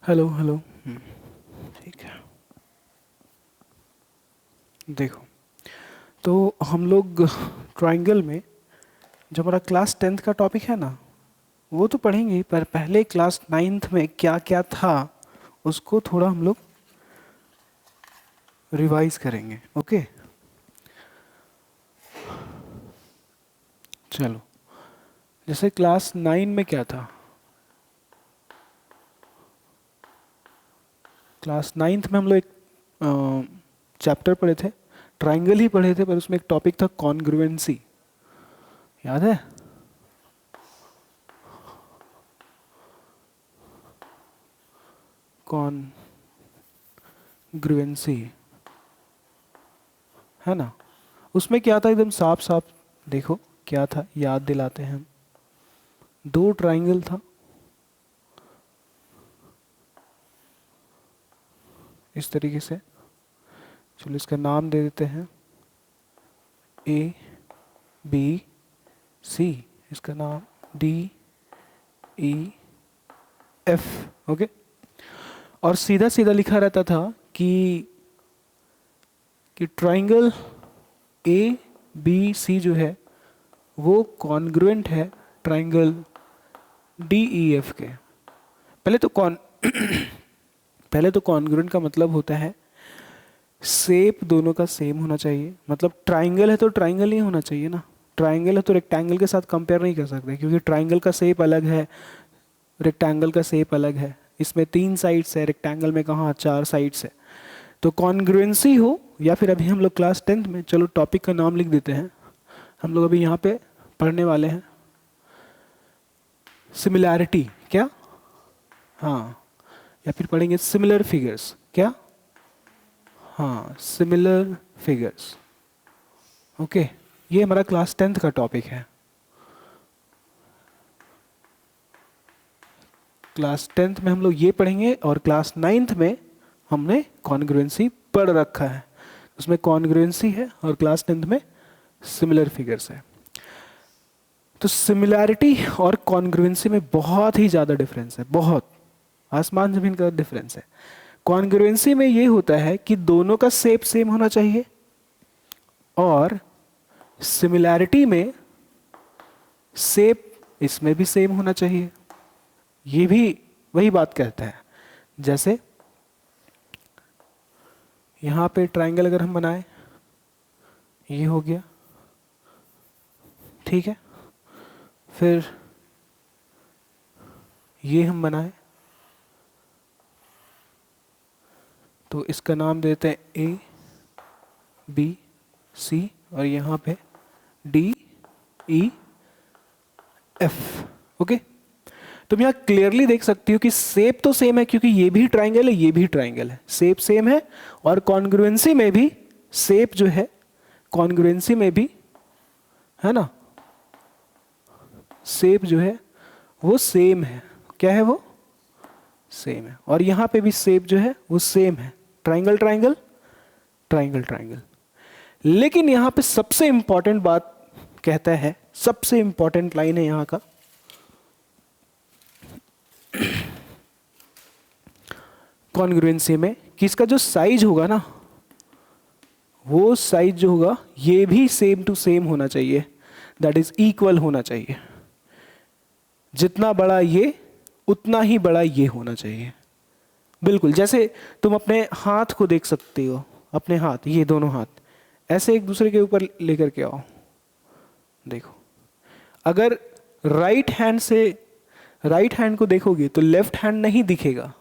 Hello hello. ठीक है। देखो, तो हम लोग ट्राइंगल में जो हमारा क्लास टेंथ का टॉपिक है ना, वो तो पढ़ेंगे ही, पर पहले क्लास नाइन्थ में क्या क्या था उसको थोड़ा हम लोग रिवाइज करेंगे। ओके, चलो। जैसे क्लास नाइन में क्या था, क्लास नाइन्थ में हम लोग एक चैप्टर पढ़े थे, ट्राइंगल ही पढ़े थे, पर उसमें एक टॉपिक था कॉन्ग्रुएंसी। याद है? कॉन्ग्रुएंसी, है ना? उसमें क्या था, एकदम साफ साफ देखो क्या था, याद दिलाते हैं हम। दो ट्राइंगल था, इस तरीके से। चलो इसका नाम दे देते हैं ए बी सी, इसका नाम डी ई एफ। ओके, और सीधा सीधा लिखा रहता था कि ट्राइंगल ए बी सी जो है वो कॉन्ग्रुएंट है ट्राइंगल डी ई एफ के। पहले तो कॉन पहले तो कॉन्ग्रुएंट का मतलब होता है शेप दोनों का सेम होना चाहिए। मतलब ट्राइंगल है तो ट्राइंगल ही होना चाहिए ना। ट्राइंगल है तो रेक्टेंगल के साथ कंपेयर नहीं कर सकते, क्योंकि ट्राइंगल का शेप अलग है, रेक्टेंगल का शेप अलग है। इसमें 3 साइड्स है, रेक्टेंगल में कहाँ 4 साइड्स है। तो कॉन्ग्रुएंसी हो, या फिर अभी हम लोग क्लास टेंथ में, चलो टॉपिक का नाम लिख देते हैं, हम लोग अभी यहाँ पे पढ़ने वाले हैं सिमिलैरिटी। क्या? हाँ, या फिर पढ़ेंगे सिमिलर फिगर्स। क्या? हाँ, सिमिलर फिगर्स। ओके, ये हमारा क्लास टेंथ का टॉपिक है। क्लास टेंथ में हम लोग ये पढ़ेंगे, और क्लास नाइन्थ में हमने कॉन्ग्रुएंसी पढ़ रखा है। उसमें कॉन्ग्रुएंसी है, और क्लास टेंथ में सिमिलर फिगर्स है। तो सिमिलैरिटी और कॉन्ग्रुएंसी में बहुत ही ज़्यादा डिफरेंस है, बहुत आसमान जमीन का डिफरेंस है। कॉन्ग्रुएंसी में ये होता है कि दोनों का शेप सेम होना चाहिए, और सिमिलैरिटी में शेप इसमें भी सेम होना चाहिए। ये भी वही बात कहता है। जैसे यहाँ पे ट्राइंगल अगर हम बनाए, ये हो गया, ठीक है। फिर ये हम बनाए, तो इसका नाम देते हैं ए बी सी, और यहाँ पे डी ई एफ। ओके, तुम यहाँ क्लियरली देख सकती हो कि शेप तो सेम है, क्योंकि ये भी ट्राइंगल है, ये भी ट्राइंगल है, शेप सेम है। और कॉन्ग्रुएंसी में भी शेप जो है, कॉन्ग्रुएंसी में भी, है ना, शेप जो है वो सेम है। क्या है वो? सेम है। और यहाँ पे भी शेप जो है वो सेम है, ट्राइंगल ट्राइंगल ट्राइंगल ट्राइंगल। लेकिन यहाँ पे सबसे इंपॉर्टेंट बात कहता है, सबसे इंपॉर्टेंट लाइन है यहाँ का, कॉन्ग्रुएंसी में, कि इसका जो साइज होगा ना, वो साइज जो होगा ये भी सेम टू सेम होना चाहिए, दैट इज इक्वल होना चाहिए। जितना बड़ा ये, उतना ही बड़ा ये होना चाहिए। बिल्कुल, जैसे तुम अपने हाथ को देख सकते हो, अपने हाथ, ये दोनों हाथ ऐसे एक दूसरे के ऊपर लेकर के आओ, देखो। अगर राइट हैंड से राइट हैंड को देखोगे तो लेफ्ट हैंड नहीं दिखेगा,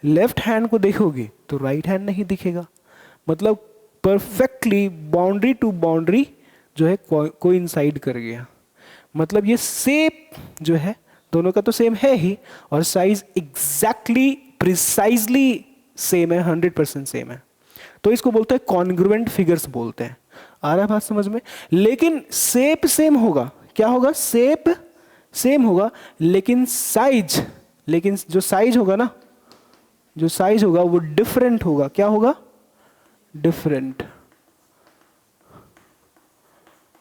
लेफ्ट हैंड को देखोगे तो राइट हैंड नहीं दिखेगा। मतलब परफेक्टली बाउंड्री टू बाउंड्री जो है कोइंसाइड कर गया। मतलब ये शेप जो है दोनों का तो सेम है ही, और साइज एग्जैक्टली प्रिसाइजली सेम है, 100% सेम है। तो इसको बोलते हैं कॉन्ग्रुएंट फिगर्स बोलते हैं। आ रहा है बात समझ में? लेकिन शेप सेम होगा। क्या होगा? शेप सेम होगा, लेकिन जो साइज होगा ना, जो साइज होगा वो डिफरेंट होगा। क्या होगा? डिफरेंट।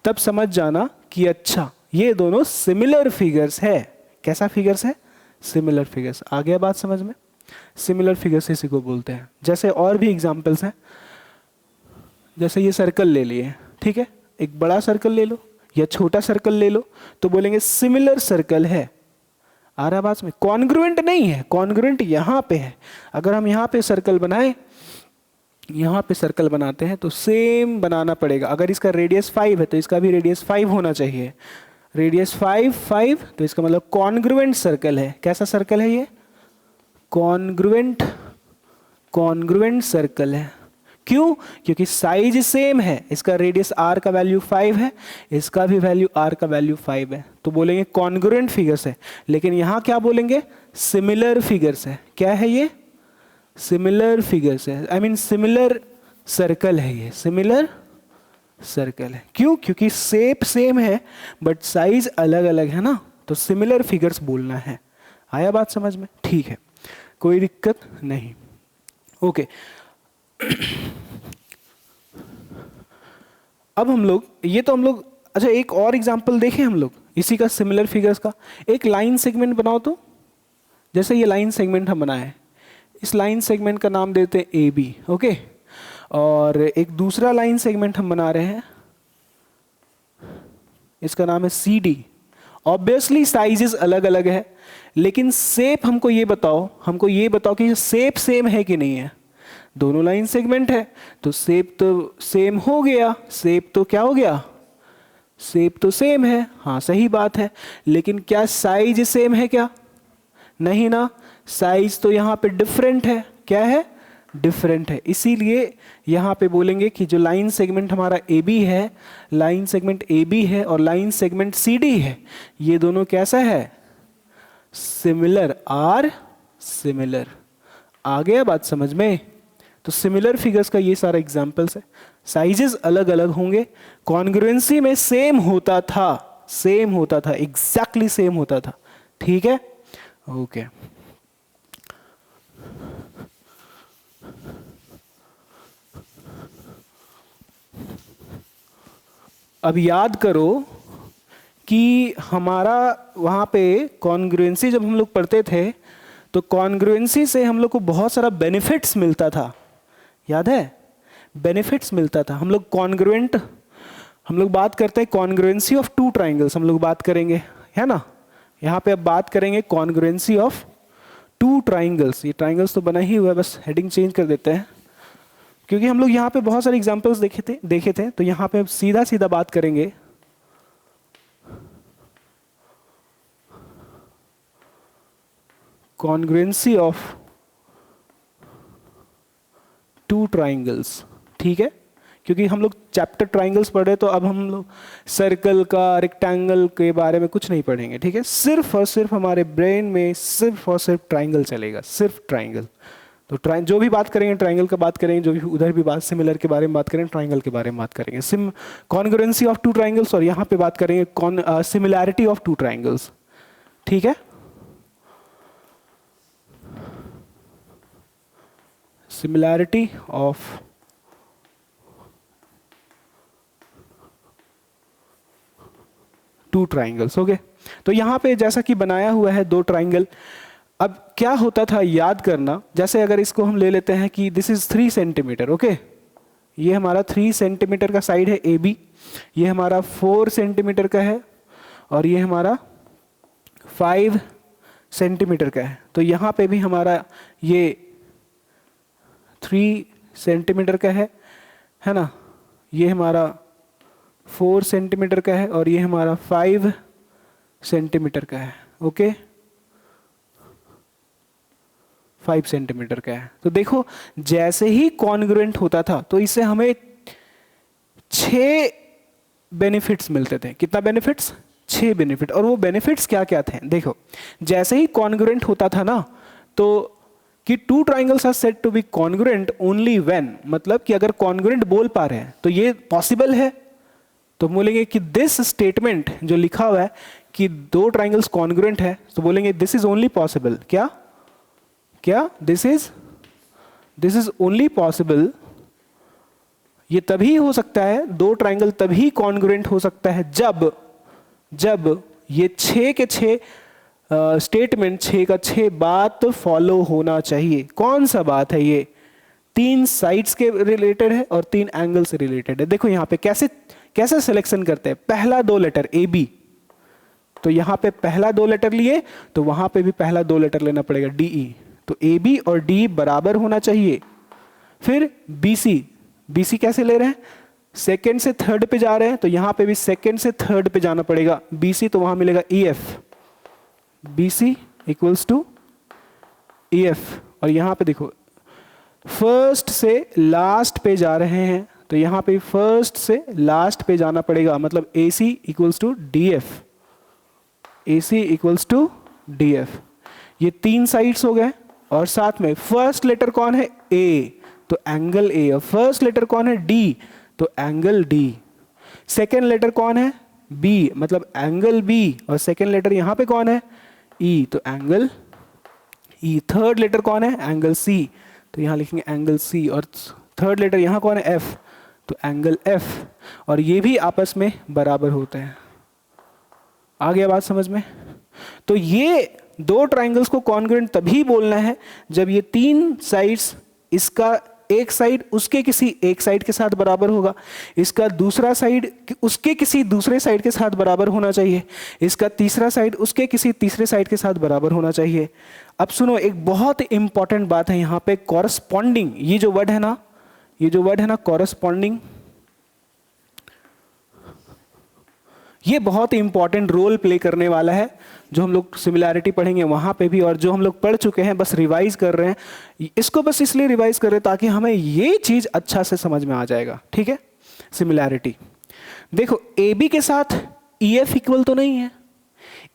तब समझ जाना कि अच्छा ये दोनों सिमिलर फिगर्स है। कैसा फिगर्स है? Similar figures. आ गया बात समझ में? सिमिलर फिगर्स इसी को बोलते हैं। जैसे और भी एग्जांपल्स हैं, जैसे ये सर्कल ले लिए, ठीक है, एक बड़ा सर्कल ले लो या छोटा सर्कल ले लो, तो बोलेंगे सिमिलर सर्कल है। आ रहा बात में? कॉन्ग्रुएंट नहीं है, कॉन्ग्रुएंट यहाँ पे है। अगर हम यहाँ पे सर्कल बनाए, यहाँ पे सर्कल बनाते हैं तो सेम बनाना पड़ेगा। अगर इसका रेडियस 5 है तो इसका भी रेडियस 5 होना चाहिए। रेडियस 5 5, तो इसका मतलब कॉन्ग्रुएंट सर्कल है। कैसा सर्कल है ये? कॉन्ग्रुएंट, कॉन्ग्रुएंट सर्कल है। क्यों? क्योंकि साइज सेम है। इसका रेडियस r का वैल्यू 5 है, इसका भी वैल्यू r का वैल्यू 5 है, तो बोलेंगे कॉन्ग्रुएंट फिगर्स है। लेकिन यहां क्या बोलेंगे? सिमिलर फिगर्स है। क्या है ये? सिमिलर फिगर्स है, आई मीन सिमिलर सर्कल है ये, सिमिलर सर्कल है। क्यों? क्योंकि शेप सेम है बट साइज अलग अलग है ना, तो सिमिलर फिगर्स बोलना है। आया बात समझ में? ठीक है, कोई दिक्कत नहीं। ओके, अब हम लोग ये तो हम लोग, अच्छा एक और एग्जांपल देखें हम लोग इसी का, सिमिलर फिगर्स का। एक लाइन सेगमेंट बनाओ तो, जैसे ये लाइन सेगमेंट हम बनाए, इस लाइन सेगमेंट का नाम देते हैं ए बी, ओके। और एक दूसरा लाइन सेगमेंट हम बना रहे हैं, इसका नाम है सी डी। ऑब्वियसली साइजेस अलग अलग है, लेकिन शेप हमको ये बताओ कि शेप सेम है कि नहीं है। दोनों लाइन सेगमेंट है तो शेप तो सेम हो गया, शेप तो क्या हो गया? शेप तो सेम है, हाँ सही बात है। लेकिन क्या साइज सेम है क्या? नहीं ना, साइज तो यहाँ पे डिफरेंट है। क्या है? डिफरेंट है। इसीलिए यहाँ पे बोलेंगे कि जो लाइन सेगमेंट हमारा ए बी है, लाइन सेगमेंट ए बी है और लाइन सेगमेंट सी डी है, ये दोनों कैसा है? Similar, are similar. आ गया बात समझ में? तो सिमिलर फिगर्स का ये सारा एग्जांपल्स है। साइजेस अलग अलग होंगे, कॉन्ग्रुएंसी में सेम होता था, एग्जैक्टली सेम होता था। ठीक है, ओके। अब याद करो कि हमारा वहां पे कॉन्ग्रुएंसी जब हम लोग पढ़ते थे तो कॉन्ग्रुएंसी से हम लोग को बहुत सारा बेनिफिट्स मिलता था। याद है? बेनिफिट्स मिलता था। हम लोग बात करते हैं कॉन्ग्रुएंसी ऑफ टू ट्राइंगल्स, हम लोग बात करेंगे, है ना। यहाँ पे अब बात करेंगे कॉन्ग्रुएंसी ऑफ टू ट्राइंगल्स। ये ट्राइंगल्स तो बना ही हुआ है, बस हेडिंग चेंज कर देते हैं क्योंकि हम लोग यहाँ पे बहुत सारे एग्जांपल्स देखे थे। तो यहाँ पे अब सीधा सीधा बात करेंगे कॉन्ग्रुएंसी ऑफ टू ट्राइंगल्स। ठीक है, क्योंकि हम लोग चैप्टर ट्राइंगल्स पढ़ रहे तो अब हम लोग सर्कल का, रेक्टेंगल के बारे में कुछ नहीं पढ़ेंगे। ठीक है, सिर्फ और सिर्फ हमारे ब्रेन में सिर्फ और सिर्फ ट्राइंगल चलेगा, सिर्फ ट्राइंगल। तो जो भी बात करेंगे ट्राइंगल का बात करेंगे, जो भी उधर भी बात सिमिलर के बारे में बात करेंगे, ट्राइंगल के बारे में बात करेंगे, कॉन्ग्रुएंसी ऑफ टू ट्राइंगल्स। और यहाँ पे बात करेंगे सिमिलैरिटी ऑफ टू ट्राइंगल्स। ठीक है, similarity of two triangles. Okay, तो यहाँ पे जैसा कि बनाया हुआ है दो ट्राइंगल। अब क्या होता था याद करना, जैसे अगर इसको हम ले लेते हैं कि दिस इज 3 सेंटीमीटर। ओके, ये हमारा 3 सेंटीमीटर का साइड है ए बी, ये हमारा 4 सेंटीमीटर का है और ये हमारा 5 सेंटीमीटर का है। तो यहाँ पे भी हमारा ये 3 सेंटीमीटर का है ना, ये हमारा 4 सेंटीमीटर का है और ये हमारा 5 सेंटीमीटर का है। ओके, 5 सेंटीमीटर का है। तो देखो जैसे ही कॉन्ग्रुएंट होता था तो इससे हमें 6 बेनिफिट्स मिलते थे। कितना बेनिफिट्स? 6 बेनिफिट। और वो बेनिफिट्स क्या क्या थे? देखो, जैसे ही कॉन्ग्रुएंट होता था ना, तो कि two triangles are said to be congruent only when, मतलब कि अगर कॉन्ग्रुएंट बोल पा रहे हैं तो ये पॉसिबल है। तो बोलेंगे कि दिस स्टेटमेंट जो लिखा हुआ है कि दो ट्राइंगल्स कॉन्ग्रुएंट है, तो बोलेंगे दिस इज ओनली पॉसिबल। क्या क्या? This is only possible. ये तभी हो सकता है, दो ट्राइंगल तभी कॉन्ग्रुएंट हो सकता है जब ये 6 के 6 स्टेटमेंट 6 का 6 बात फॉलो होना चाहिए। कौन सा बात है ये? 3 साइड्स के रिलेटेड है और 3 एंगल से रिलेटेड है। देखो यहाँ पे कैसे कैसे सिलेक्शन करते हैं। पहला 2 लेटर ए बी, तो यहाँ पे पहला 2 लेटर लिए तो वहां पे भी पहला 2 लेटर लेना पड़ेगा डी ई। तो ए बी और डी बराबर होना चाहिए। फिर बी सी, बी सी कैसे ले रहे हैं? सेकेंड से थर्ड पे जा रहे हैं तो यहां पे भी सेकेंड से थर्ड पे जाना पड़ेगा। बी सी तो वहां मिलेगा E F, B C equals to E F. और यहां पे देखो फर्स्ट से लास्ट पे जा रहे हैं तो यहां पे फर्स्ट से लास्ट पे जाना पड़ेगा, मतलब A C equals to D F, A C equals to D F. ये 3 साइड्स हो गए। और साथ में फर्स्ट लेटर कौन है? ए, तो एंगल ए। और फर्स्ट लेटर कौन है? डी, तो एंगल डी। सेकेंड लेटर कौन है? बी, मतलब एंगल बी। और सेकेंड लेटर यहां पे कौन है? ई, तो एंगल ई। थर्ड लेटर कौन है? एंगल सी, तो यहां लिखेंगे एंगल सी। और थर्ड लेटर यहां कौन है? एफ, तो एंगल एफ। और ये भी आपस में बराबर होते हैं। आ गया बात समझ में? तो ये 2 ट्राइंगल्स को कॉन्ग्रुएंट तभी बोलना है जब ये 3 साइड्स, इसका एक साइड उसके किसी एक साइड के साथ बराबर होगा, इसका दूसरा साइड उसके किसी दूसरे साइड के साथ बराबर होना चाहिए, इसका तीसरा साइड उसके किसी तीसरे साइड के साथ बराबर होना चाहिए। अब सुनो, एक बहुत इंपॉर्टेंट बात है यहाँ पे, कॉरस्पॉन्डिंग। ये जो वर्ड है ना, ये जो वर्ड है ना कॉरस्पॉन्डिंग, ये बहुत इंपॉर्टेंट रोल प्ले करने वाला है। जो हम लोग सिमिलैरिटी पढ़ेंगे वहां पे भी, और जो हम लोग पढ़ चुके हैं बस रिवाइज कर रहे हैं। इसको बस इसलिए रिवाइज कर रहे हैं ताकि हमें ये चीज अच्छा से समझ में आ जाएगा। ठीक है, सिमिलैरिटी देखो, ए बी के साथ ई एफ इक्वल तो नहीं है,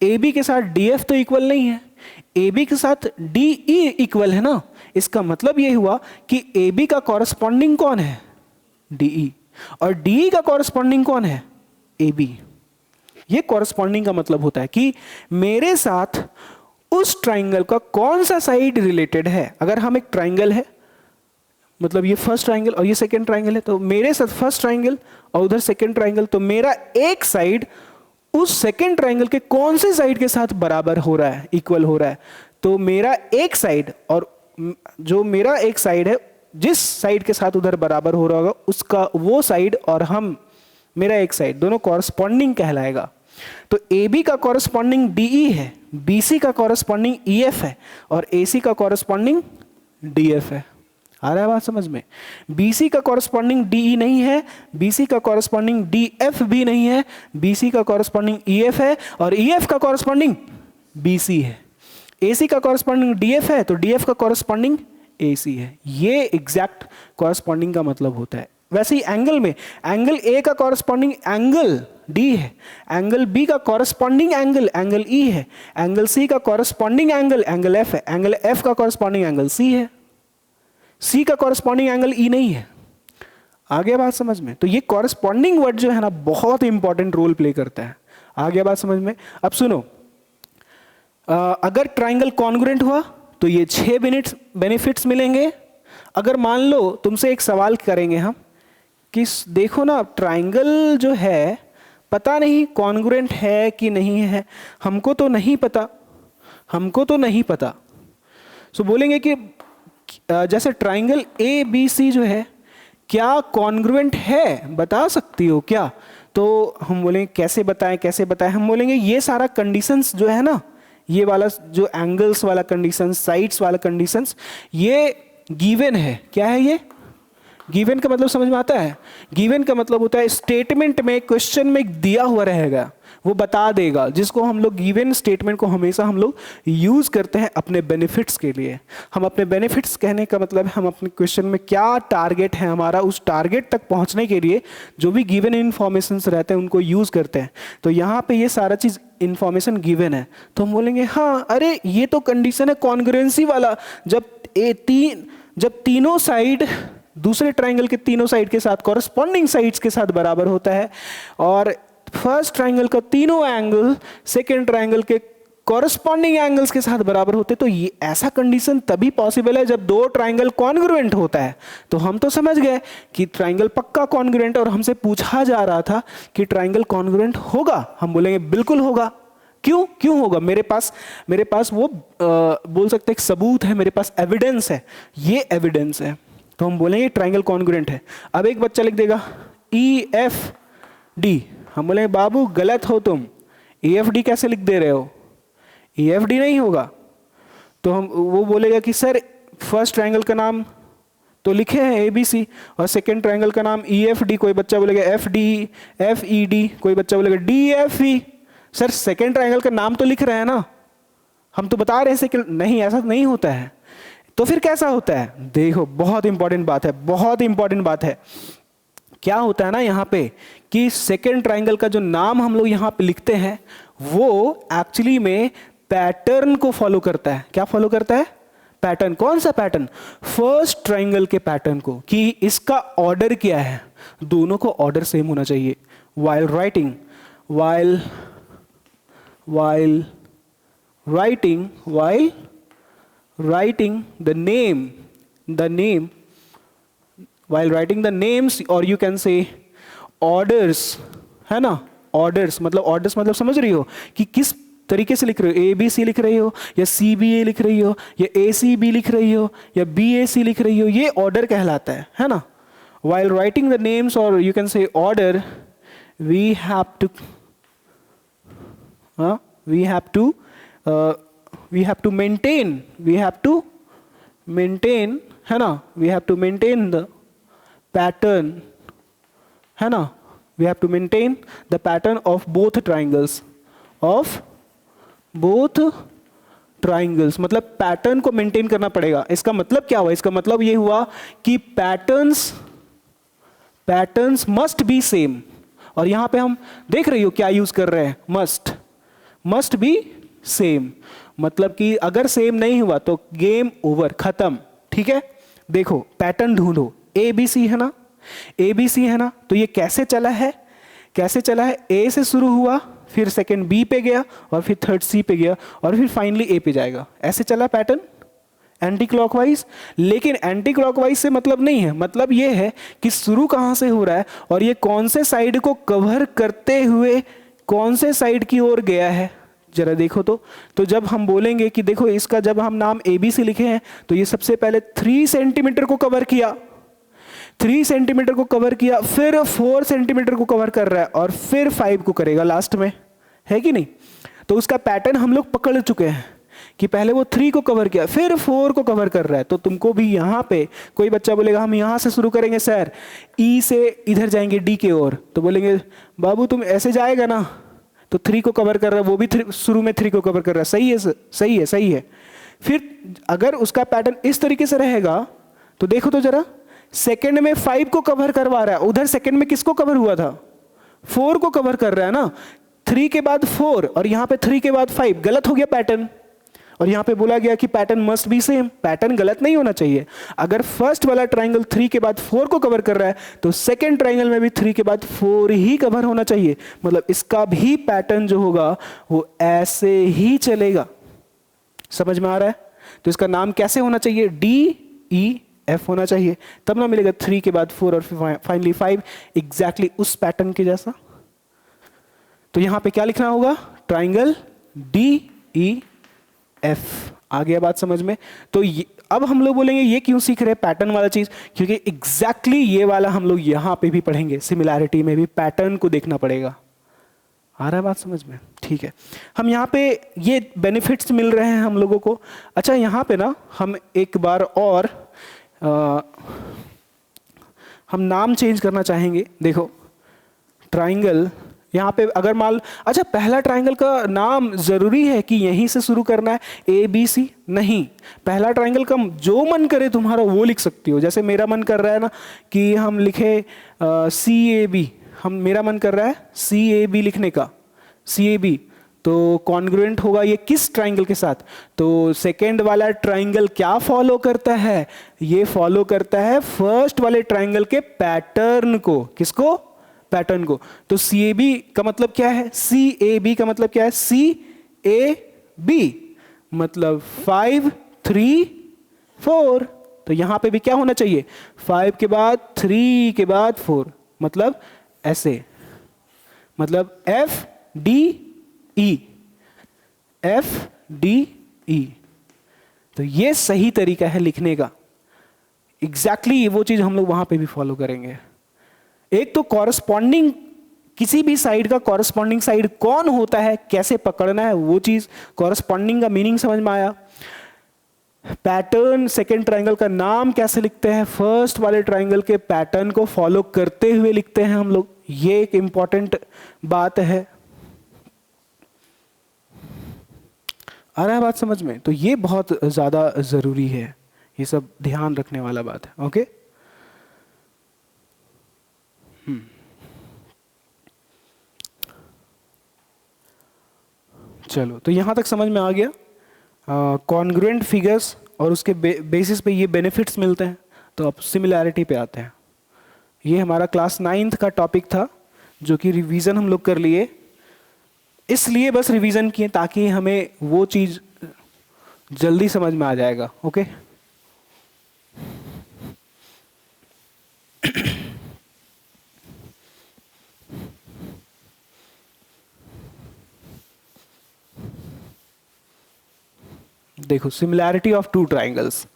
ए बी के साथ डी एफ तो इक्वल नहीं है, ए बी के साथ डी ई इक्वल है ना। इसका मतलब ये हुआ कि ए बी का कॉरस्पॉन्डिंग कौन है? D E. और डी ई का कॉरस्पॉन्डिंग कौन है? A B. ये कॉरस्पॉन्डिंग का मतलब होता है कि मेरे साथ उस ट्राइंगल का कौन सा साइड रिलेटेड है। अगर हम एक ट्राइंगल है, मतलब ये फर्स्ट ट्राइंगल और ये सेकंड ट्राइंगल है, तो मेरे साथ फर्स्ट ट्राइंगल और उधर सेकंड ट्राइंगल, तो मेरा एक साइड उस सेकंड ट्राइंगल के कौन से साइड के साथ बराबर हो रहा है, इक्वल हो रहा है। तो मेरा एक साइड और जो मेरा एक साइड है जिस साइड के साथ उधर बराबर हो रहा होगा उसका वो साइड और हम मेरा एक साइड दोनों कॉरस्पॉन्डिंग कहलाएगा। तो ए बी का कॉरस्पॉन्डिंग डी ई है, बी सी का कॉरस्पॉन्डिंग ई एफ है और ए सी का कॉरस्पॉन्डिंग डी एफ है। आ रहा है बात समझ में? बी सी का कॉरस्पॉन्डिंग डी ई नहीं है, बी सी का कॉरस्पॉन्डिंग डी एफ भी नहीं है, बी सी का कॉरस्पॉन्डिंग ई एफ है और ई एफ का कॉरस्पॉन्डिंग बी सी है। ए सी का कॉरस्पॉन्डिंग डी एफ है तो डी एफ का कॉरस्पॉन्डिंग ए सी है। ये एग्जैक्ट कॉरस्पॉन्डिंग का मतलब होता है। वैसे ही एंगल में, एंगल ए का कॉरस्पॉन्डिंग एंगल डी है, एंगल बी का कॉरस्पॉन्डिंग एंगल एंगल ई है, एंगल सी का कॉरस्पॉन्डिंग एंगल एंगल एफ है, एंगल एफ का कॉरस्पॉन्डिंग एंगल सी है, सी का कॉरस्पॉन्डिंग एंगल ई नहीं है। आ गया बात समझ में? तो ये कॉरस्पॉन्डिंग वर्ड जो है ना बहुत इंपॉर्टेंट रोल प्ले करता है। आ गया बात समझ में? अब सुनो, अगर ट्राइंगल कॉन्ग्रुएंट हुआ तो ये 6 बेनिफिट्स मिलेंगे। अगर मान लो तुमसे एक सवाल करेंगे हम कि देखो ना ट्राइंगल जो है पता नहीं कॉन्ग्रुएंट है कि नहीं है, हमको तो नहीं पता, हमको तो नहीं पता। सो बोलेंगे कि जैसे ट्राइंगल ए बी सी जो है क्या कॉन्ग्रुएंट है, बता सकती हो क्या? तो हम बोलेंगे कैसे बताएं कैसे बताएं। हम बोलेंगे ये सारा कंडीशंस जो है ना, ये वाला जो एंगल्स वाला कंडीशंस, साइड्स वाला कंडीशंस, ये गिवन है। क्या है ये? गिवन का मतलब समझ में आता है? गिवन का मतलब होता है स्टेटमेंट में, क्वेश्चन में दिया हुआ रहेगा, वो बता देगा, जिसको हम लोग गिवन स्टेटमेंट को हमेशा हम लोग यूज करते हैं अपने बेनिफिट्स के लिए। हम अपने बेनिफिट्स कहने का मतलब है हम अपने क्वेश्चन में क्या टारगेट है हमारा, उस टारगेट तक पहुंचने के लिए जो भी गिवन इन्फॉर्मेशन रहते हैं उनको यूज करते हैं। तो यहाँ पे ये सारा चीज इंफॉर्मेशन गिवन है तो हम बोलेंगे हाँ अरे ये तो कंडीशन है कॉन्ग्रुएंसी वाला, जब तीनों साइड दूसरे ट्राइंगल के तीनों साइड के साथ कॉरस्पॉन्डिंग साइड्स के साथ बराबर होता है और फर्स्ट ट्राइंगल का तीनों एंगल सेकेंड ट्राइंगल के कॉरस्पॉन्डिंग एंगल्स के साथ बराबर होते, तो ये ऐसा कंडीशन तभी पॉसिबल है जब 2 ट्राइंगल कॉन्ग्रुएंट होता है। तो हम तो समझ गए कि ट्राइंगल पक्का कॉन्ग्रुएंट, और हमसे पूछा जा रहा था कि ट्राइंगल कॉन्ग्रुएंट होगा, हम बोलेंगे बिल्कुल होगा। क्यों क्यों होगा? मेरे पास वो बोल सकते हैं एक सबूत है, मेरे पास एविडेंस है, ये एविडेंस है, तो हम बोलेंगे ट्राइंगल कॉन्ग्रुएंट है। अब एक बच्चा लिख देगा EFD, हम बोलेंगे बाबू गलत हो तुम, EFD कैसे लिख दे रहे हो, EFD नहीं होगा। तो हम वो बोलेगा कि सर फर्स्ट ट्राइंगल का नाम तो लिखे हैं ABC और सेकेंड ट्राइंगल का नाम EFD, कोई बच्चा बोलेगा FD FED, कोई बच्चा बोलेगा DFE। सर सेकेंड ट्राइंगल का नाम तो लिख रहे हैं ना, हम तो बता रहे हैं सेकेंड, नहीं ऐसा नहीं होता है। तो फिर कैसा होता है? देखो बहुत इंपॉर्टेंट बात है, बहुत इंपॉर्टेंट बात है। क्या होता है ना यहाँ पे कि सेकेंड ट्राइंगल का जो नाम हम लोग यहाँ पे लिखते हैं वो एक्चुअली में पैटर्न को फॉलो करता है। क्या फॉलो करता है? पैटर्न। कौन सा पैटर्न? फर्स्ट ट्राइंगल के पैटर्न को, कि इसका ऑर्डर क्या है, दोनों को ऑर्डर सेम होना चाहिए। while writing the names or you can say orders, है ना, orders मतलब समझ रही हो कि किस तरीके से लिख रहे हो, ABC लिख रही हो या CBA लिख रही हो या ACB लिख रही हो या BAC लिख रही हो, ये ऑर्डर कहलाता है ना। while writing the names or you can say order we have to maintain है ना, we have to maintain the pattern है ना, we have to maintain the pattern of both triangles, मतलब पैटर्न को मेंटेन करना पड़ेगा। इसका मतलब क्या हुआ? इसका मतलब ये हुआ कि पैटर्न्स मस्ट बी सेम। और यहां पे हम देख रही हो क्या यूज कर रहे हैं, मस्ट बी सेम, मतलब कि अगर सेम नहीं हुआ तो गेम ओवर, खत्म। ठीक है, देखो पैटर्न ढूंढो, ABC है ना, ABC है ना, तो ये कैसे चला है A से शुरू हुआ, फिर सेकंड B पे गया और फिर थर्ड C पे गया और फिर फाइनली A पे जाएगा, ऐसे चला पैटर्न एंटी क्लॉकवाइज। लेकिन एंटी क्लॉकवाइज से मतलब नहीं है, मतलब ये है कि शुरू कहां से हो रहा है और ये कौन से साइड को कवर करते हुए कौन से साइड की ओर गया है, जरा देखो। तो जब हम बोलेंगे कि देखो इसका जब हम नाम ABC लिखे हैं तो ये सबसे पहले 3 सेंटीमीटर को कवर किया, 3 सेंटीमीटर को कवर किया, फिर 4 सेंटीमीटर को कवर कर रहा है और फिर 5 को करेगा लास्ट में, है कि नहीं? तो उसका पैटर्न हम लोग पकड़ चुके हैं कि पहले वो 3 को कवर किया फिर 4 को कवर कर रहा है। तो तुमको भी यहाँ पे कोई बच्चा बोलेगा हम यहाँ से शुरू करेंगे सर, E से इधर जाएंगे D की ओर, तो बोलेंगे बाबू तुम ऐसे जाएगा ना, तो 3 को कवर कर रहा है, वो भी शुरू में 3 को कवर कर रहा है, सही है। फिर अगर उसका पैटर्न इस तरीके से रहेगा तो देखो तो जरा, सेकंड में 5 को कवर करवा रहा है, उधर सेकंड में किसको कवर हुआ था, 4 को कवर कर रहा है ना, 3 के बाद 4 और यहाँ पे 3 के बाद 5, गलत हो गया पैटर्न। और यहाँ पे बोला गया कि pattern must be same, pattern गलत नहीं होना चाहिए। अगर फर्स्ट वाला ट्राइंगल 3 के बाद 4 को कवर कर रहा है तो सेकंड ट्राइंगल में भी 3 के बाद 4 ही कवर होना चाहिए, मतलब इसका भी पैटर्न जो होगा वो ऐसे ही चलेगा। समझ में आ रहा है? तो इसका नाम कैसे होना चाहिए, DEF होना चाहिए, तब ना मिलेगा 3 के बाद 4 और फाइनली 5, एग्जैक्टली उस पैटर्न के जैसा। तो यहां पे क्या लिखना होगा, ट्राइंगल DEF। आ गया बात समझ में? तो अब हम लोग बोलेंगे ये क्यों सीख रहे हैं पैटर्न वाला चीज, क्योंकि एग्जैक्टली ये वाला हम लोग यहां पे भी पढ़ेंगे, सिमिलैरिटी में भी पैटर्न को देखना पड़ेगा। आ रहा है बात समझ में? ठीक है, हम यहाँ पे ये बेनिफिट्स मिल रहे हैं हम लोगों को। अच्छा यहाँ पे ना हम एक बार और हम नाम चेंज करना चाहेंगे। देखो ट्राइंगल यहाँ पे अगर मान, अच्छा पहला ट्राइंगल का नाम जरूरी है कि यहीं से शुरू करना है ABC? नहीं, पहला ट्राइंगल का जो मन करे तुम्हारा वो लिख सकती हो। जैसे मेरा मन कर रहा है ना कि हम लिखे CAB, मेरा मन कर रहा है CAB लिखने का, CAB तो कॉन्ग्रुएंट होगा ये किस ट्राइंगल के साथ, तो सेकेंड वाला ट्राइंगल क्या फॉलो करता है, ये फॉलो करता है फर्स्ट वाले ट्राइंगल के पैटर्न को। किसको? पैटर्न को। तो CAB का मतलब क्या है, CAB का मतलब क्या है, CAB मतलब 5 3 4। तो यहां पे भी क्या होना चाहिए, 5 के बाद 3 के बाद 4, मतलब ऐसे, मतलब FDE। F D E. तो ये सही तरीका है लिखने का। एग्जैक्टली वो चीज हम लोग वहां पे भी फॉलो करेंगे। एक तो कॉरस्पॉन्डिंग, किसी भी साइड का कॉरस्पॉन्डिंग साइड कौन होता है, कैसे पकड़ना है वो चीज, कॉरस्पॉन्डिंग का मीनिंग समझ में आया। पैटर्न, सेकेंड ट्राइंगल का नाम कैसे लिखते हैं, फर्स्ट वाले ट्राइंगल के पैटर्न को फॉलो करते हुए लिखते हैं हम लोग, ये एक इंपॉर्टेंट बात है। आ रहा है बात समझ में? तो ये बहुत ज्यादा जरूरी है, ये सब ध्यान रखने वाला बात है। ओके, चलो तो यहां तक समझ में आ गया। कॉन्ग्रुएंट फिगर्स और उसके बेसिस पे ये बेनिफिट्स मिलते हैं। तो अब सिमिलैरिटी पे आते हैं। ये हमारा क्लास 9th का टॉपिक था, जो कि रिवीजन हम लोग कर लिए, इसलिए बस रिवीजन किए ताकि हमें वो चीज जल्दी समझ में आ जाएगा। ओके, देखो सिमिलैरिटी ऑफ टू ट्राइंगल्स।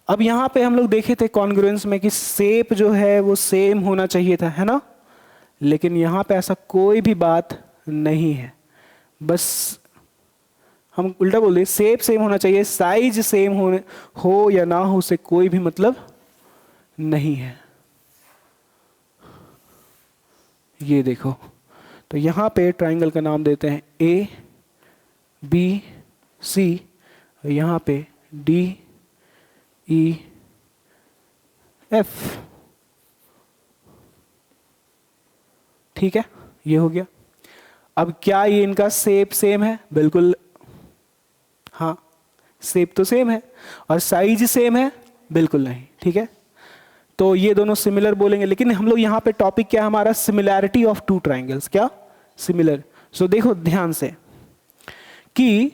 अब यहां पे हम लोग देखे थे कॉन्ग्रुएंस में कि शेप जो है वो सेम होना चाहिए था, है ना? लेकिन यहां पे ऐसा कोई भी बात नहीं है, बस हम उल्टा बोल रहे, शेप सेम होना चाहिए, साइज सेम हो या ना हो उससे कोई भी मतलब नहीं है। ये देखो, तो यहां पे ट्राइंगल का नाम देते हैं ए बी सी, यहां पे डी ई एफ। ठीक है, ये हो गया। अब क्या ये इनका शेप सेम है? बिल्कुल हाँ, शेप तो सेम है। और साइज सेम है? बिल्कुल नहीं। ठीक है, तो ये दोनों सिमिलर बोलेंगे, लेकिन हम लोग यहां पे टॉपिक क्या है हमारा? Similarity of two triangles. क्या? सिमिलर। सो देखो ध्यान से कि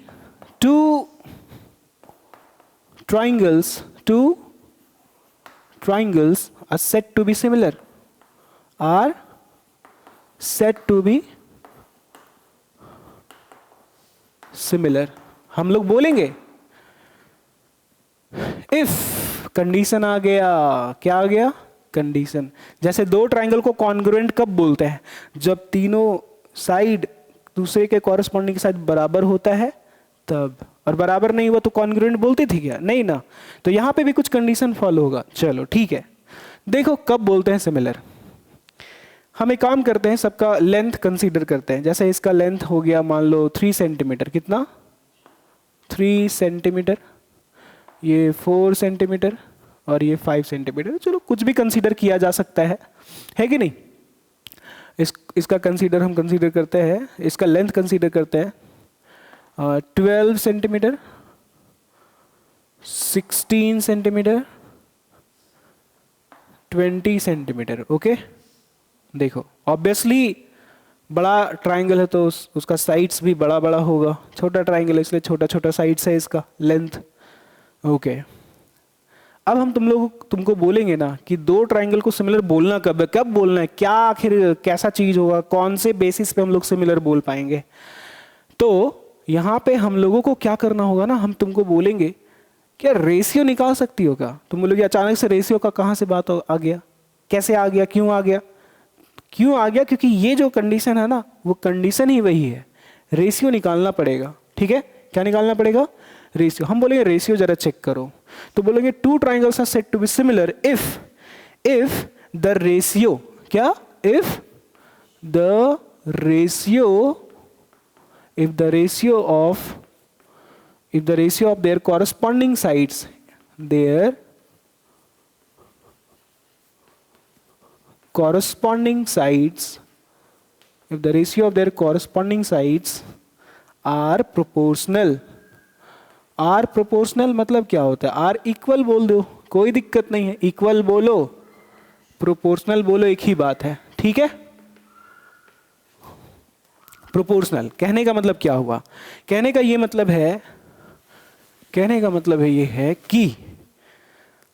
to triangles are said to be similar, are said to be similar। हम लोग बोलेंगे if कंडीशन आ गया। क्या आ गया? कंडीशन। जैसे दो ट्राइंगल को कॉन्ग्रुएंट कब बोलते हैं? जब तीनों साइड दूसरे के कॉरस्पॉन्डिंग के साथ बराबर होता है तब। और बराबर नहीं हुआ तो कॉन्ग्रुएंट बोलते थे क्या? नहीं ना। तो यहां पे भी कुछ कंडीशन फॉलो होगा। चलो ठीक है, देखो कब बोलते हैं सिमिलर। हम एक काम करते हैं, सबका लेंथ कंसीडर करते हैं। जैसे इसका लेंथ हो गया मान लो 3 सेंटीमीटर। कितना? 3 सेंटीमीटर। ये 4 सेंटीमीटर और ये 5 सेंटीमीटर। चलो कुछ भी कंसीडर किया जा सकता है कि नहीं? इसका कंसीडर हम कंसीडर करते हैं, इसका लेंथ कंसीडर करते हैं 12 सेंटीमीटर, 16 सेंटीमीटर, 20 सेंटीमीटर। ओके, देखो ऑब्वियसली बड़ा ट्राइंगल है तो उसका साइड्स भी बड़ा बड़ा होगा, छोटा ट्राइंगल है इसलिए छोटा छोटा साइड्स है इसका लेंथ। ओके, अब हम तुमको बोलेंगे ना कि दो ट्राइंगल को सिमिलर बोलना कब है, कब बोलना है, क्या आखिर कैसा चीज होगा, कौन से बेसिस पे हम लोग सिमिलर बोल पाएंगे। तो यहां पे हम लोगों को क्या करना होगा ना, हम तुमको बोलेंगे क्या रेशियो निकाल सकती हो क्या? तुम बोलोगे अचानक से रेशियो का कहां से बात आ गया, कैसे आ गया, क्यों आ गया? क्यों आ गया? क्योंकि ये जो कंडीशन है ना वो कंडीशन ही वही है, रेशियो निकालना पड़ेगा। ठीक है, क्या निकालना पड़ेगा? रेशियो। हम बोलेंगे रेशियो जरा चेक करो, तो बोलेंगे two triangles are said to be similar if the ratio, क्या? If the ratio of their corresponding sides, their corresponding sides, if the ratio of their corresponding sides are proportional। Are proportional मतलब क्या होता है? Are equal बोल दो, कोई दिक्कत नहीं है, इक्वल बोलो, प्रोपोर्शनल बोलो, एक ही बात है। ठीक है, प्रोपोर्शनल कहने का मतलब क्या हुआ? कहने का मतलब ये है कि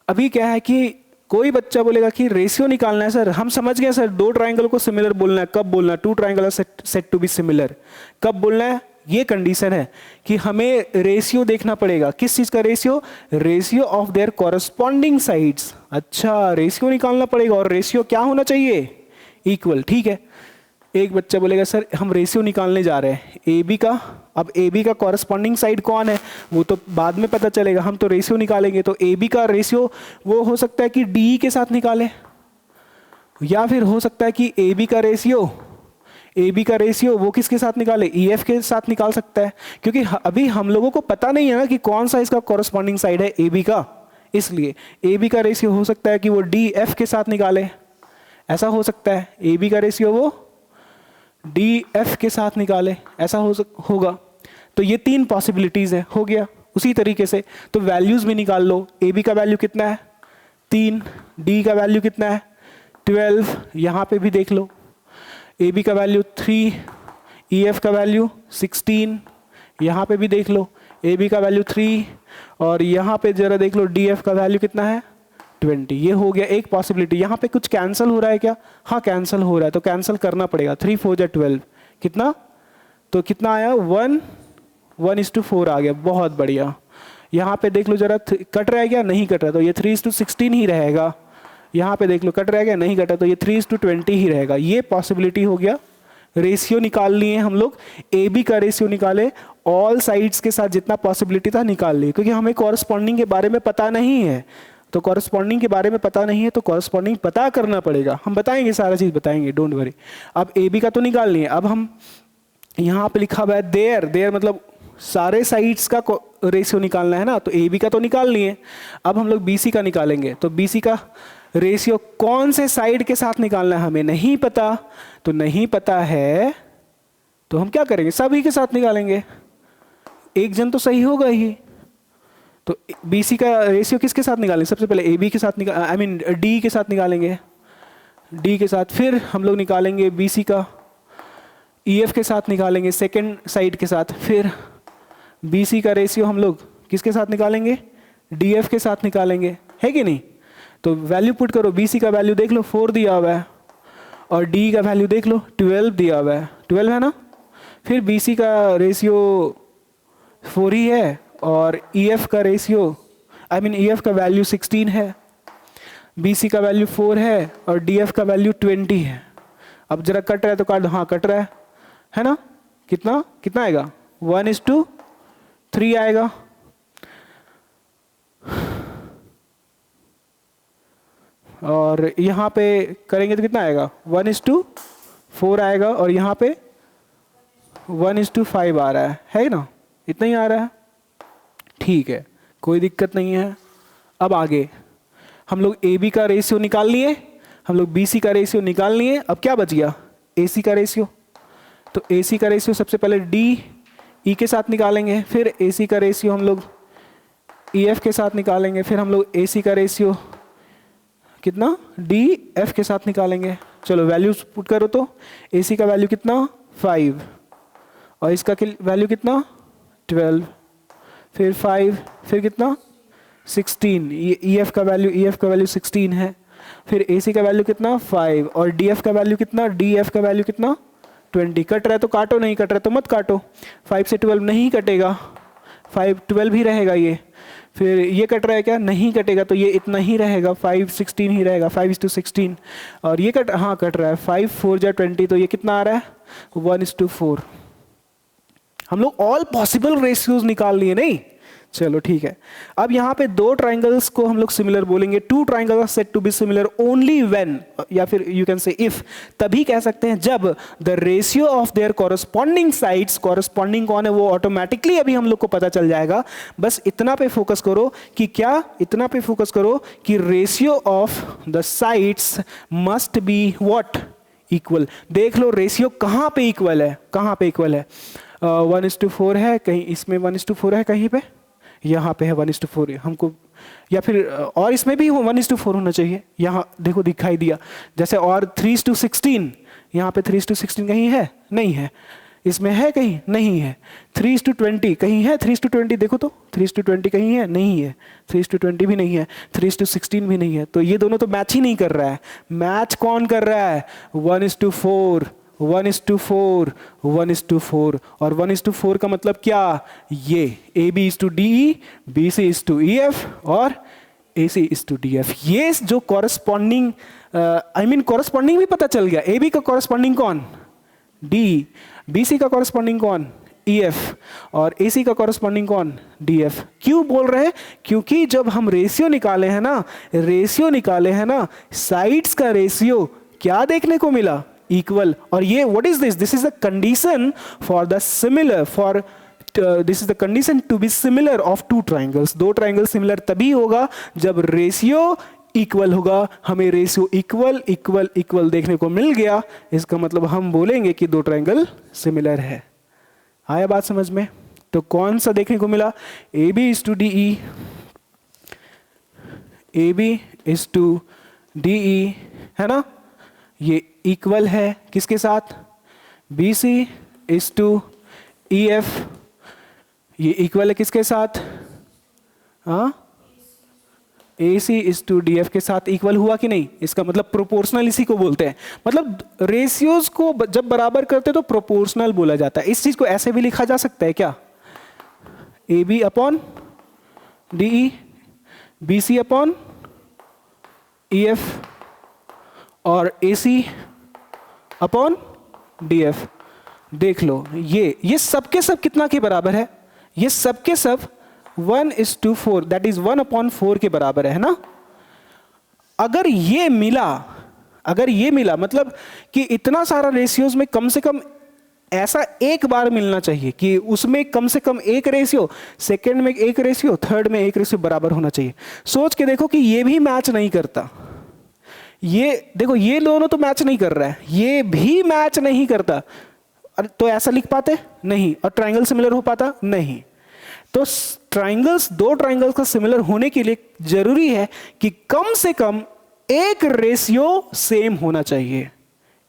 अभी क्या है कि कोई बच्चा बोलेगा कि रेशियो निकालना है सर, हम समझ गए सर, दो ट्राइंगल को सिमिलर बोलना है, कब बोलना है? Two triangle said to be similar, कब बोलना है? ये कंडीशन है कि हमें रेशियो देखना पड़ेगा। किस चीज का ratio? Ratio of their corresponding sides. अच्छा, रेशियो निकालना पड़ेगा और रेशियो क्या होना चाहिए? इक्वल। ठीक है, एक बच्चा बोलेगा सर हम रेशियो निकालने जा रहे हैं ए बी का। अब ए बी का कॉरस्पॉन्डिंग साइड कौन है वो तो बाद में पता चलेगा, हम तो रेशियो निकालेंगे। तो ए बी का रेशियो वो हो सकता है कि डी के साथ निकालें, या फिर हो सकता है कि ए बी का रेशियो वो किसके साथ निकाले? ई एफ के साथ निकाल सकता है, क्योंकि अभी हम लोगों को पता नहीं है ना कि कौन सा इसका कॉरस्पॉन्डिंग साइड है ए बी का। इसलिए ए बी का रेशियो हो सकता है कि वो डी एफ के साथ निकाले, ऐसा हो सकता है। ए बी का रेशियो वो डी एफ के साथ निकाले, ऐसा होगा। तो ये 3 पॉसिबिलिटीज है, हो गया। उसी तरीके से तो वैल्यूज भी निकाल लो। ए बी का वैल्यू कितना है? 3। डी का वैल्यू कितना है? 12। यहाँ पे भी देख लो, ए बी का वैल्यू 3, ई एफ का वैल्यू 16। यहाँ पे भी देख लो, ए बी का वैल्यू 3 और यहाँ पे जरा देख लो डी एफ का वैल्यू कितना है? 20। ये हो गया एक पॉसिबिलिटी। यहाँ पे कुछ कैंसिल हो रहा है क्या? हाँ कैंसिल हो रहा है, तो कैंसिल करना पड़ेगा। 3 4 जा 12, कितना? तो कितना आया? 1:4 आ गया। बहुत बढ़िया। यहाँ पे देख लो जरा, कट रहा है क्या? नहीं कट रहा, तो ये 3:16 ही रहेगा। यहाँ पे देख लो कट रहा है क्या? नहीं कटा, तो ये 3:20 ही रहेगा। ये पॉसिबिलिटी हो गया। रेशियो निकाल लिए हम लोग, ए बी का रेशियो निकाले, ऑल साइड्स के साथ जितना पॉसिबिलिटी था निकाल लिए, क्योंकि हमें कॉरस्पॉन्डिंग के बारे में पता नहीं है। तो कॉरस्पॉन्डिंग के बारे में पता नहीं है तो कॉरस्पॉन्डिंग पता करना पड़ेगा। हम बताएंगे, सारा चीज बताएंगे, डोंट वरी। अब ए बी का तो निकाल लिए। अब हम यहाँ पे लिखा हुआ है देयर मतलब सारे साइड्स का रेशियो निकालना है ना, तो ए बी का तो निकाल लिए। अब हम लोग बी सी का निकालेंगे। तो बी सी का रेशियो कौन से साइड के साथ निकालना है हमें नहीं पता। तो नहीं पता है तो हम क्या करेंगे? सभी के साथ निकालेंगे, एक जन तो सही होगा ही। तो BC का रेशियो किसके साथ निकालेंगे? सबसे पहले AB के साथ D के साथ निकालेंगे, D के साथ। फिर हम लोग निकालेंगे BC का EF के साथ निकालेंगे, सेकेंड साइड के साथ। फिर BC का रेशियो हम लोग किसके साथ निकालेंगे? DF के साथ निकालेंगे, है कि नहीं? तो वैल्यू पुट करो। BC का वैल्यू देख लो 4 दिया हुआ है और D का वैल्यू देख लो 12 दिया हुआ है। 12 है ना? फिर BC का रेशियो 4 ही है और EF का रेशियो EF का वैल्यू 16 है, BC का वैल्यू 4 है और DF का वैल्यू 20 है। अब जरा कट रहा है तो काट, हाँ कट रहा है ना? कितना कितना आएगा? 1:3 आएगा। और यहाँ पे करेंगे तो कितना आएगा? 1:4 आएगा और यहाँ पे 1:5 आ रहा है ना? इतना ही आ रहा है, ठीक है, कोई दिक्कत नहीं है। अब आगे हम लोग ए बी का रेशियो निकाल लिए, हम लोग बी सी का रेशियो निकाल लिए। अब क्या बच गया? ए सी का रेशियो। तो ए सी का रेशियो सबसे पहले डी ई के साथ निकालेंगे, फिर ए सी का रेशियो हम लोग ई एफ के साथ निकालेंगे, फिर हम लोग ए सी का रेशियो कितना? डी एफ के साथ निकालेंगे। चलो वैल्यूज पुट करो। तो ए सी का वैल्यू कितना? 5 और इसका वैल्यू कितना? 12, फिर 5, फिर कितना? 16। ई एफ का वैल्यू 16 है। फिर ए सी का वैल्यू कितना? 5 और डी एफ का वैल्यू कितना? डी एफ का वैल्यू कितना? 20। कट रहा है तो काटो, नहीं कट रहा है तो मत काटो। 5 से 12 नहीं कटेगा, 5 12 ही रहेगा ये। फिर ये कट रहा है क्या? नहीं कटेगा, तो ये इतना ही रहेगा, 5 16 ही रहेगा, 5:16। और ये कट, हाँ कट रहा है, 5 4 जा 20, तो ये कितना आ रहा है? 1:4। हम लोग ऑल पॉसिबल रेशियोज निकाल लिए नहीं? चलो ठीक है। अब यहाँ पे दो ट्राइंगल्स को हम लोग सिमिलर बोलेंगे। 2 triangles are said to be similar only when, या फिर यू कैन से इफ, तभी कह सकते हैं जब the ratio of their corresponding sides, corresponding कौन है वो ऑटोमेटिकली अभी हम लोग को पता चल जाएगा। बस इतना पे फोकस करो कि क्या, इतना पे फोकस करो कि ratio of the sides must be what? Equal. देख लो रेशियो कहाँ पे इक्वल है, कहाँ पे इक्वल है? 1:4 है कहीं, इसमें 1:4 है कहीं पे, यहाँ पे है 1:4 हमको, या फिर और इसमें भी 1:4 होना चाहिए। यहाँ देखो दिखाई दिया जैसे, और 3:16, यहाँ पे 3:16 कहीं है? नहीं है। इसमें है कहीं? नहीं है। 3:20 कहीं है? 3:20 देखो तो, 3:20 कहीं है? नहीं है। 3:20 भी नहीं है, 3:16 भी नहीं है। तो ये दोनों तो मैच ही नहीं कर रहा है। मैच कौन कर रहा है? 1:4 1:4, 1:4। और 1:4 का मतलब क्या, ये AB:DE, BC:EF और AC:DF। ये जो कॉरस्पॉन्डिंग कॉरस्पॉन्डिंग भी पता चल गया। AB का कॉरस्पॉन्डिंग कौन, DE, BC का कॉरस्पॉन्डिंग कौन, EF और AC का कॉरस्पॉन्डिंग कौन, DF। क्यों बोल रहे हैं, क्योंकि जब हम रेशियो निकाले हैं ना, साइड्स का रेशियो क्या देखने को मिला, इक्वल। और ये what is this is the condition for the similar for this is the condition to be similar of two triangles. दो ट्राइंगल सिमिलर तभी होगा जब रेशियो इक्वल होगा। हमें रेशियो इक्वल इक्वल इक्वल देखने को मिल गया, इसका मतलब हम बोलेंगे कि दो ट्राइंगल सिमिलर है। आया बात समझ में। तो कौन सा देखने को मिला, AB:DE, AB:DE है ना, ये इक्वल है किसके साथ, BC:EF, ये इक्वल है किसके साथ, हाँ AC:DF के साथ इक्वल हुआ कि नहीं। इसका मतलब प्रोपोर्शनल इसी को बोलते हैं। मतलब रेशियोज को जब बराबर करते तो प्रोपोर्शनल बोला जाता है। इस चीज को ऐसे भी लिखा जा सकता है क्या, AB/DE, BC/EF और AC/DF। देख लो ये सब के सब कितना के बराबर है, ये सब के सब 1:4 दैट इज 1/4 के बराबर है ना। अगर ये मिला मतलब कि इतना सारा रेशियोज में कम से कम ऐसा एक बार मिलना चाहिए कि उसमें कम से कम एक रेशियो, सेकंड में एक रेशियो, थर्ड में एक रेशियो बराबर होना चाहिए। सोच के देखो कि ये भी मैच नहीं करता, ये देखो ये दोनों तो मैच नहीं कर रहा है, ये भी मैच नहीं करता, तो ऐसा लिख पाते नहीं। और ट्राइंगल सिमिलर हो पाता नहीं। तो ट्राइंगल्स, दो ट्राइंगल्स का सिमिलर होने के लिए जरूरी है कि कम से कम एक रेशियो सेम होना चाहिए,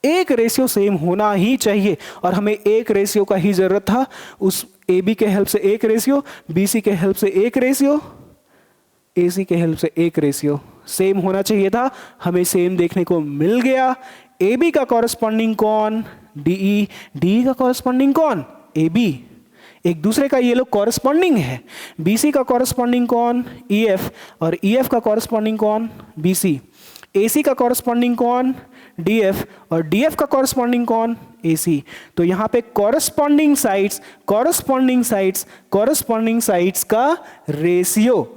एक रेशियो सेम होना ही चाहिए। और हमें एक रेशियो का ही जरूरत था, उस AB के हेल्प से एक रेशियो, BC के हेल्प से एक रेशियो, AC के हेल्प से एक रेशियो सेम होना चाहिए था। हमें सेम देखने को मिल गया। AB का कॉरस्पॉन्डिंग कौन, DE, DE का कॉरस्पॉन्डिंग कौन, AB, एक दूसरे का ये लोग कॉरस्पॉन्डिंग है। BC का कॉरस्पॉन्डिंग कौन, EF और EF का कॉरस्पॉन्डिंग कौन, BC। AC का कॉरस्पॉन्डिंग कौन, DF और DF का कॉरस्पॉन्डिंग कौन, AC। तो यहां पे कॉरस्पॉन्डिंग साइड्स का रेशियो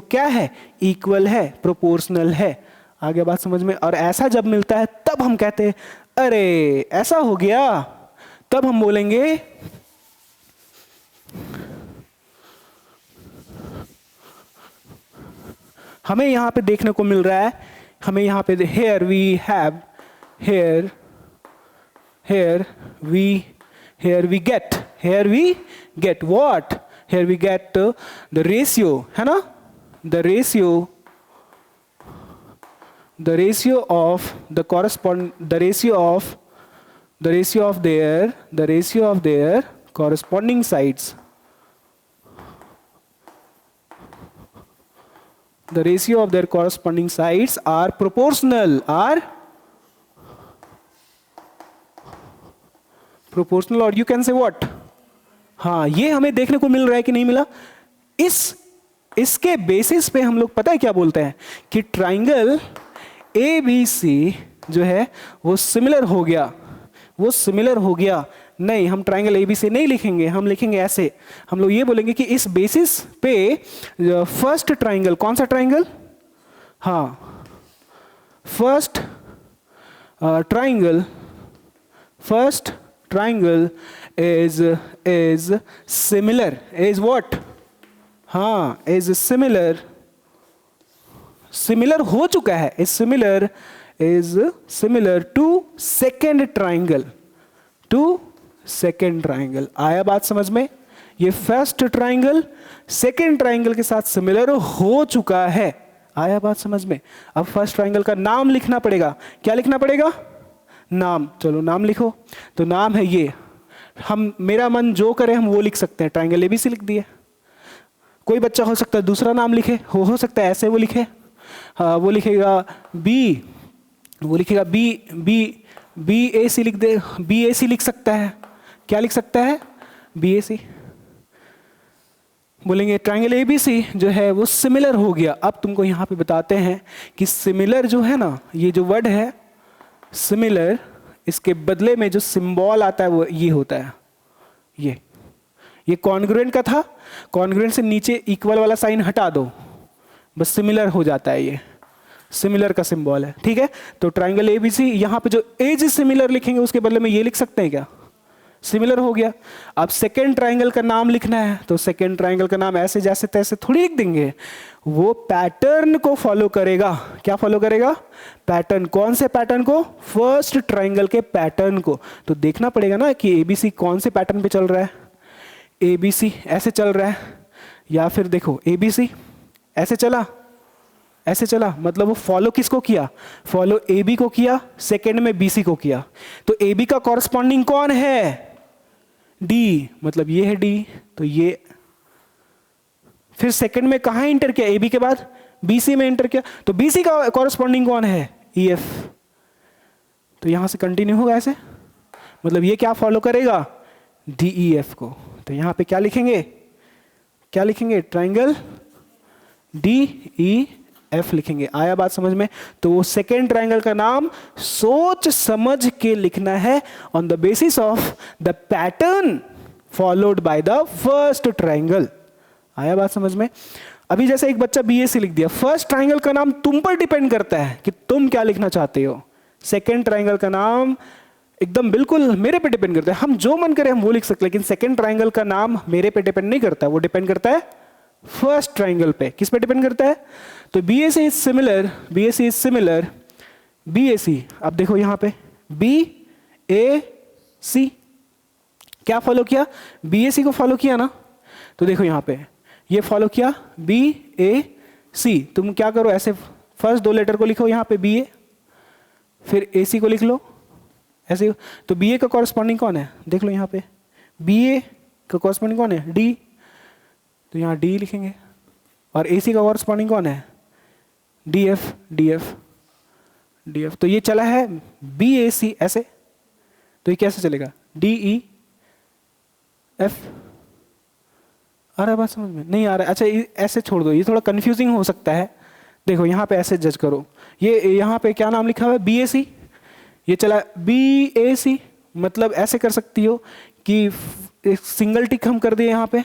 क्या है, इक्वल है, प्रोपोर्शनल है। आगे बात समझ में। और ऐसा जब मिलता है तब हम कहते हैं अरे ऐसा हो गया, तब हम बोलेंगे हमें यहां पे देखने को मिल रहा है, हमें यहां पे here we get what, here we get the ratio है ना, the ratio of their corresponding sides. The ratio of their corresponding sides are proportional, or you can say what, हाँ ये हमें देखने को मिल रहा है कि नहीं मिला। इसके बेसिस पे हम लोग पता है क्या बोलते हैं कि ट्राइंगल ABC जो है वो सिमिलर हो गया। नहीं, हम ट्राइंगल ABC नहीं लिखेंगे, हम लिखेंगे ऐसे। हम लोग ये बोलेंगे कि इस बेसिस पे फर्स्ट ट्राइंगल, कौन सा ट्राइंगल, हाँ first triangle is similar, is what, हाँ is similar हो चुका है, is similar to second triangle। आया बात समझ में। ये फर्स्ट ट्राइंगल सेकेंड ट्राइंगल के साथ सिमिलर हो चुका है। आया बात समझ में। अब फर्स्ट ट्राइंगल का नाम लिखना पड़ेगा। क्या लिखना पड़ेगा, नाम। चलो नाम लिखो। तो नाम है ये, हम मेरा मन जो करे हम वो लिख सकते हैं। ट्राइंगल ABC लिख दिए। कोई बच्चा हो सकता है दूसरा नाम लिखे, हो सकता है ऐसे वो लिखे, वो लिखेगा B, बी ए सी लिख दे, बी ए सी लिख सकता है। क्या लिख सकता है? बी ए सी। बोलेंगे ट्राइंगल ए बी सी जो है वो सिमिलर हो गया। अब तुमको यहाँ पे बताते हैं कि सिमिलर जो है ना, ये जो वर्ड है सिमिलर, इसके बदले में जो सिंबल आता है वो ये होता है। ये कॉन्ग्रुएंट का था, कॉन्ग्रुएंट से नीचे इक्वल वाला साइन हटा दो, बस सिमिलर हो जाता है। ये सिमिलर का सिंबल है, ठीक है। तो ट्राइंगल एबीसी, यहाँ पे जो एज सिमिलर लिखेंगे उसके बदले में ये लिख सकते हैं क्या? सिमिलर हो गया। अब सेकेंड ट्राइंगल का नाम लिखना है तो सेकेंड ट्राइंगल का नाम ऐसे जैसे तैसे थोड़ी लिख देंगे, वो पैटर्न को फॉलो करेगा। क्या फॉलो करेगा? पैटर्न। कौन से पैटर्न को? फर्स्ट ट्राइंगल के पैटर्न को। तो देखना पड़ेगा ना कि एबीसी कौन से पैटर्न पे चल रहा है। एबीसी ऐसे चल रहा है, या फिर देखो एबीसी ऐसे चला, ऐसे चला, मतलब वो फॉलो किसको किया? फॉलो ए बी को किया, सेकेंड में बी सी को किया। तो ए बी का कॉरस्पॉन्डिंग कौन है? डी, मतलब ये है डी, तो ये फिर सेकेंड में कहां इंटर किया? ए बी के बाद बी सी में इंटर किया, तो बी सी का कॉरस्पॉन्डिंग कौन है? E F. तो यहां से कंटिन्यू होगा ऐसे, मतलब ये क्या फॉलो करेगा? डी ई एफ को। तो यहां पे क्या लिखेंगे? क्या लिखेंगे? ट्राइंगल डी ई एफ लिखेंगे। आया बात समझ में? तो वो सेकेंड ट्राइंगल का नाम सोच समझ के लिखना है on the basis of the pattern followed by the first triangle. आया बात समझ में? अभी जैसे एक बच्चा बीएससी लिख दिया, फर्स्ट ट्राइंगल का नाम तुम पर डिपेंड करता है कि तुम क्या लिखना चाहते हो। सेकेंड ट्राइंगल का नाम एकदम बिल्कुल मेरे पे डिपेंड करता है, हम जो मन करें हम वो लिख सकते हैं, लेकिन सेकेंड ट्राइंगल का नाम मेरे पे डिपेंड नहीं करता, वो डिपेंड करता है फर्स्ट ट्राइंगल पे। किस पे डिपेंड करता है? तो B A C is similar, B A C is similar, B A C. अब देखो यहां पे बी ए सी क्या फॉलो किया? बी ए सी को फॉलो किया ना। तो देखो यहां पे ये फॉलो किया बी ए सी। तुम क्या करो, ऐसे फर्स्ट दो लेटर को लिखो यहां पे बी ए, फिर ए सी को लिख लो ऐसे। तो बी ए का कॉरस्पॉन्डिंग कौन है? देख लो यहां पे बी ए का कॉरस्पॉन्डिंग कौन है? डी, तो यहाँ डी लिखेंगे। और ए सी का कॉरस्पॉन्डिंग कौन है? D F, D F, D F. तो ये चला है बी ए सी ऐसे, तो ये कैसे चलेगा? D E F. आ रहा है बात समझ में? नहीं आ रहा है? अच्छा ऐसे छोड़ दो, ये थोड़ा कंफ्यूजिंग हो सकता है। देखो यहाँ पे ऐसे जज करो, ये यहाँ पे क्या नाम लिखा हुआ है? बी ए सी। ये चला बी ए सी, मतलब ऐसे कर सकती हो कि एक सिंगल टिक हम कर दिए यहाँ पे,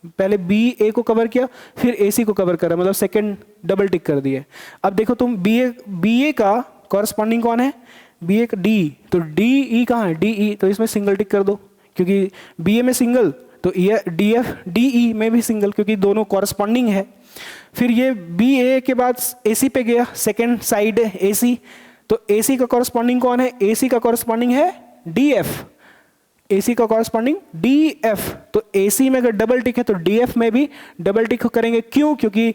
पहले बी ए को कवर किया फिर ए सी को कवर करा, मतलब सेकंड डबल टिक कर दिए। अब देखो तुम बी ए का कॉरस्पॉन्डिंग कौन है? बी ए का डी, तो डी ई कहाँ है? डी ई, तो इसमें सिंगल टिक कर दो क्योंकि बी ए में सिंगल, तो डी एफ डी ई में भी सिंगल क्योंकि दोनों कॉरस्पॉन्डिंग है। फिर ये बी ए के बाद ए सी पे गया, सेकेंड साइड ए सी, तो ए सी का कॉरस्पॉन्डिंग कौन है? ए सी का कॉरस्पॉन्डिंग है डी एफ, AC का कॉरस्पॉन्डिंग DF। तो AC में अगर डबल टिक है तो DF में भी डबल टिक करेंगे। क्यों? क्योंकि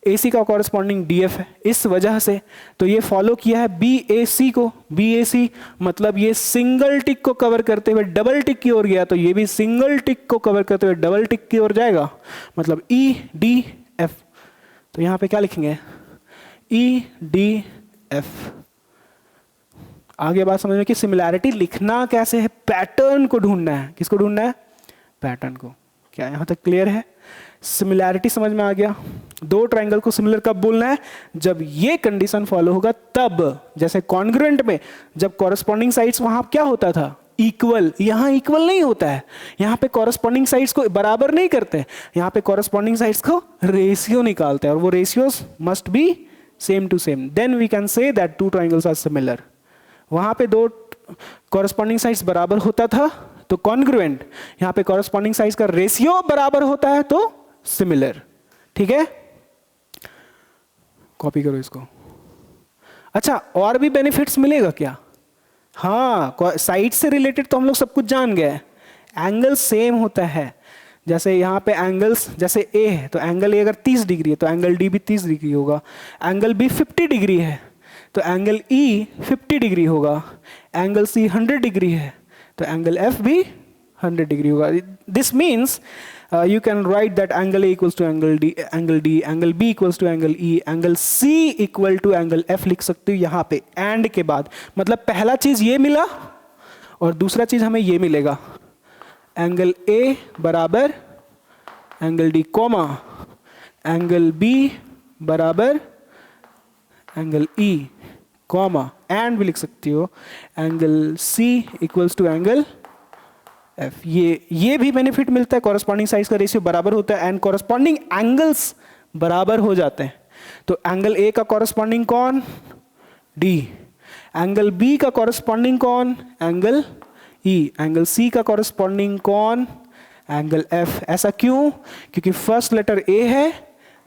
AC का कॉरस्पॉन्डिंग DF है, इस वजह से। तो ये फॉलो किया है BAC को। BAC मतलब ये सिंगल टिक को कवर करते हुए डबल टिक की ओर गया, तो ये भी सिंगल टिक को कवर करते हुए डबल टिक की ओर जाएगा, मतलब EDF। तो यहाँ पे क्या लिखेंगे? EDF। आगे बात समझ में कि सिमिलैरिटी लिखना कैसे है? पैटर्न को ढूंढना है। किसको ढूंढना है? पैटर्न को। क्या यहां तक क्लियर है? सिमिलैरिटी समझ में आ गया। दो ट्राइंगल को सिमिलर कब बोलना है? जब ये कंडीशन फॉलो होगा तब। जैसे कॉन्ग्रुएंट में जब कॉरस्पॉन्डिंग साइड्स वहां क्या होता था? इक्वल। यहां इक्वल नहीं होता है, यहां पे कॉरस्पॉन्डिंग साइड्स को बराबर नहीं करते, यहां पे कॉरस्पॉन्डिंग साइड्स को रेशियो निकालते हैं और वो ratios must be same to same, then we can say that two triangles are similar. वहां पे दो कॉरस्पॉन्डिंग साइड्स बराबर होता था तो कॉन्ग्रुएंट, यहां पे कॉरस्पॉन्डिंग साइड्स का रेशियो बराबर होता है तो सिमिलर। ठीक है, कॉपी करो इसको। अच्छा, और भी बेनिफिट्स मिलेगा क्या? हाँ, साइड से रिलेटेड तो हम लोग सब कुछ जान गए। एंगल सेम होता है, जैसे यहाँ पे एंगल्स, जैसे ए है तो एंगल ए अगर 30 डिग्री है तो एंगल डी भी 30 डिग्री होगा। एंगल बी 50 डिग्री है तो एंगल ई 50 डिग्री होगा। एंगल सी 100 डिग्री है तो एंगल एफ भी 100 डिग्री होगा. This means you can write that angle A equals to angle D, angle B equals to angle E, angle C equal to angle F लिख सकते हो यहाँ पे and के बाद. मतलब पहला चीज ये मिला और दूसरा चीज हमें ये मिलेगा. एंगल A बराबर angle D comma angle B बराबर एंगल E कॉमा एंड भी लिख सकती हो angle C equals to angle F. ये भी बेनिफिट मिलता है. कॉरस्पॉन्डिंग साइज का रेशियो बराबर होता है एंड कॉरस्पॉन्डिंग एंगल्स बराबर हो जाते हैं. तो एंगल A का कॉरस्पॉन्डिंग कौन? D. एंगल B का कॉरस्पॉन्डिंग कौन? Angle E. एंगल C का कॉरस्पॉन्डिंग कौन? Angle F. ऐसा क्यों? क्योंकि फर्स्ट लेटर A है,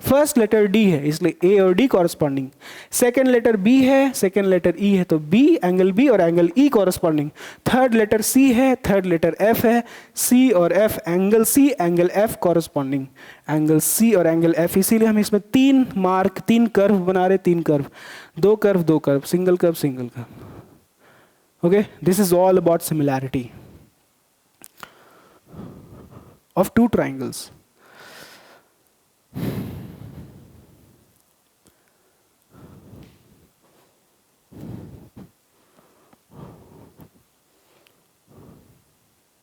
फर्स्ट लेटर D है, इसलिए A और D corresponding. Second letter B है, सेकेंड लेटर E है, तो B एंगल B और angle E corresponding. Third letter C है, थर्ड लेटर F है, C और F angle C angle F corresponding. Angle C और एंगल F. इसीलिए हम इसमें तीन मार्क, तीन कर्व बना रहे. तीन कर्व, दो curve, single curve, single curve. Okay, this is all about similarity of two triangles.